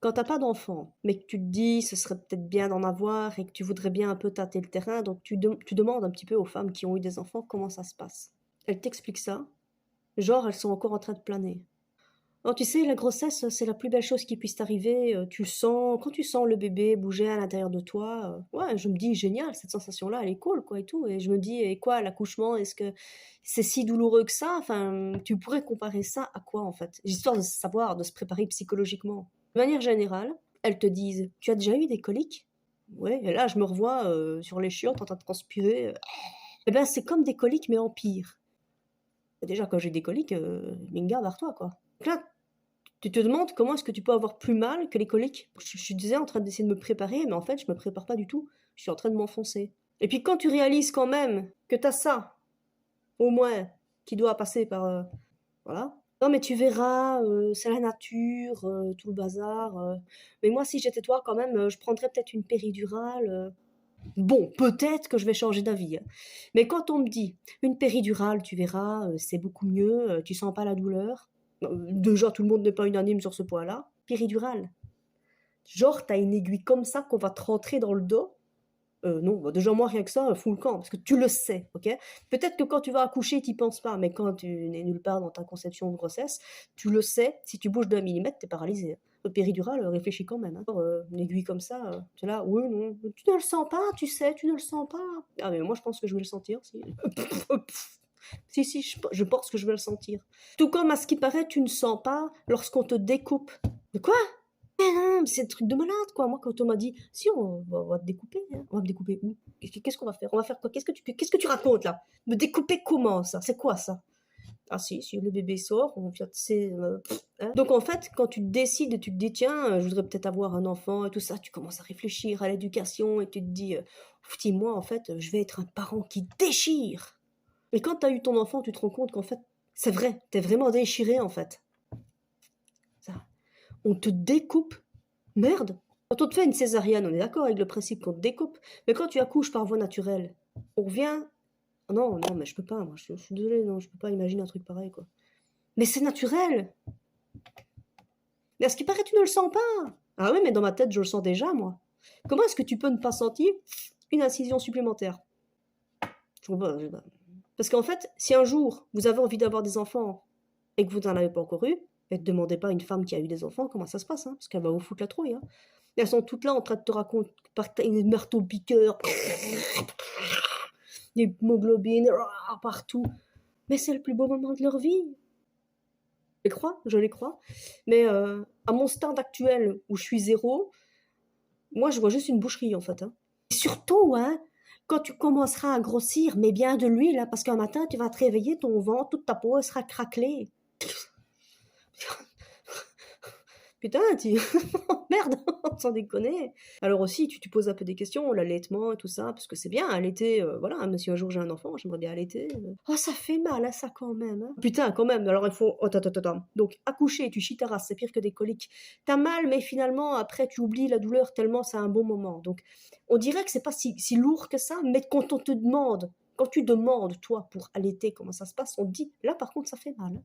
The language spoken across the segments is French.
Quand t'as pas d'enfant, mais que tu te dis ce serait peut-être bien d'en avoir et que tu voudrais bien un peu tâter le terrain, donc tu demandes un petit peu aux femmes qui ont eu des enfants comment ça se passe. Elles t'expliquent ça, genre elles sont encore en train de planer. Oh, tu sais, la grossesse, c'est la plus belle chose qui puisse t'arriver. Tu sens, quand tu sens le bébé bouger à l'intérieur de toi, ouais, je me dis génial, cette sensation-là, elle est cool, quoi, et tout. Et je me dis, et quoi, l'accouchement, est-ce que c'est si douloureux que ça? Enfin, tu pourrais comparer ça à quoi, en fait? Histoire de savoir, de se préparer psychologiquement. De manière générale, elles te disent, tu as déjà eu des coliques? Ouais, et là, je me revois sur les chiottes en train de transpirer. Eh ben, c'est comme des coliques, mais en pire. Déjà, quand j'ai des coliques, minga, barre-toi, quoi. Donc là, tu te demandes comment est-ce que tu peux avoir plus mal que les coliques. Je suis déjà en train d'essayer de me préparer, mais en fait, je me prépare pas du tout. Je suis en train de m'enfoncer. Et puis quand tu réalises quand même que tu as ça, au moins, qui doit passer par... voilà. Non, mais tu verras, c'est la nature, tout le bazar. Mais moi, si j'étais toi, quand même, je prendrais peut-être une péridurale. Bon, peut-être que je vais changer d'avis, hein. Mais quand on me dit une péridurale, tu verras, c'est beaucoup mieux, tu sens pas la douleur. Déjà, tout le monde n'est pas unanime sur ce point-là. Péridurale. Genre, t'as une aiguille comme ça qu'on va te rentrer dans le dos. Non, bah déjà moi rien que ça, fous le camp, parce que tu le sais, ok? Peut-être que quand tu vas accoucher, t'y penses pas, mais quand tu n'es nulle part dans ta conception de grossesse, tu le sais, si tu bouges d'1 millimètre, t'es paralysé. Le péridurale, réfléchis quand même, hein. Une aiguille comme ça, tu es là, oui, non, tu ne le sens pas, tu sais, tu ne le sens pas. Ah mais moi je pense que je vais le sentir, si. Si, si, je pense que je vais le sentir. Tout comme à ce qui paraît, tu ne sens pas lorsqu'on te découpe. De quoi? Mais non, c'est le truc de malade, quoi. Moi, quand on m'a dit, si, on va te découper, hein. On va me découper où? Qu'est-ce qu'on va faire? On va faire quoi? Qu'est-ce que tu racontes, là? Me découper comment, ça? C'est quoi, ça? Ah si le bébé sort, on vient, c'est... hein. Donc, en fait, quand tu te décides et tu te dis, tiens, je voudrais peut-être avoir un enfant et tout ça, tu commences à réfléchir à l'éducation et tu te dis, moi, en fait, je vais être un parent qui déchire. Et quand tu as eu ton enfant, tu te rends compte qu'en fait, c'est vrai, t'es vraiment déchiré, en fait. Ça. On te découpe. Merde. Quand on te fait une césarienne, on est d'accord avec le principe qu'on te découpe. Mais quand tu accouches par voie naturelle, on revient... Oh non, non, mais je peux pas, moi, je suis désolée, non, je peux pas imaginer un truc pareil, quoi. Mais c'est naturel. Mais à ce qui paraît, tu ne le sens pas. Ah oui, mais dans ma tête, je le sens déjà, moi. Comment est-ce que tu peux ne pas sentir une incision supplémentaire? Je comprends pas, parce qu'en fait, si un jour, vous avez envie d'avoir des enfants et que vous n'en avez pas encore eu, ne demandez pas à une femme qui a eu des enfants comment ça se passe, hein, parce qu'elle va vous foutre la trouille, hein. Elles sont toutes là en train de te raconter par une marteau-piqueur, des hémoglobines partout. Mais c'est le plus beau moment de leur vie. Je les crois. Mais à mon stade actuel où je suis zéro, moi je vois juste une boucherie en fait, hein. Et surtout, hein, quand tu commenceras à grossir, mais bien de l'huile, hein, parce qu'un matin tu vas te réveiller, ton ventre, toute ta peau elle sera craquelée. Putain, tu... merde, sans déconner. Alors aussi, tu poses un peu des questions, l'allaitement et tout ça, parce que c'est bien, allaiter, voilà, hein, mais si un jour j'ai un enfant, j'aimerais bien allaiter. Oh, ça fait mal, hein, ça quand même, hein. Putain, quand même, alors il faut... Oh, attends, attends, attends. Donc, accoucher, tu chies ta race, c'est pire que des coliques. T'as mal, mais finalement, après, tu oublies la douleur tellement c'est un bon moment. Donc, on dirait que c'est pas si lourd que ça, mais quand on te demande, quand tu demandes, toi, pour allaiter, comment ça se passe, on te dit, là, par contre, ça fait mal, hein.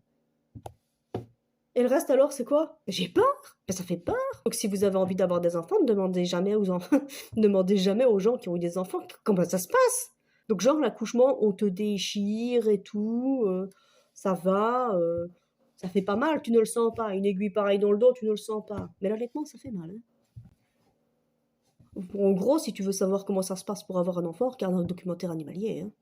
Et le reste alors, c'est quoi? J'ai peur, mais ça fait peur. Donc si vous avez envie d'avoir des enfants, ne demandez jamais aux enfants, ne demandez jamais aux gens qui ont eu des enfants comment ça se passe. Donc genre l'accouchement, on te déchire et tout, ça va, ça fait pas mal, tu ne le sens pas. Une aiguille pareille dans le dos, tu ne le sens pas. Mais l'allaitement, ça fait mal, hein. En gros, si tu veux savoir comment ça se passe pour avoir un enfant, regarde un documentaire animalier, hein.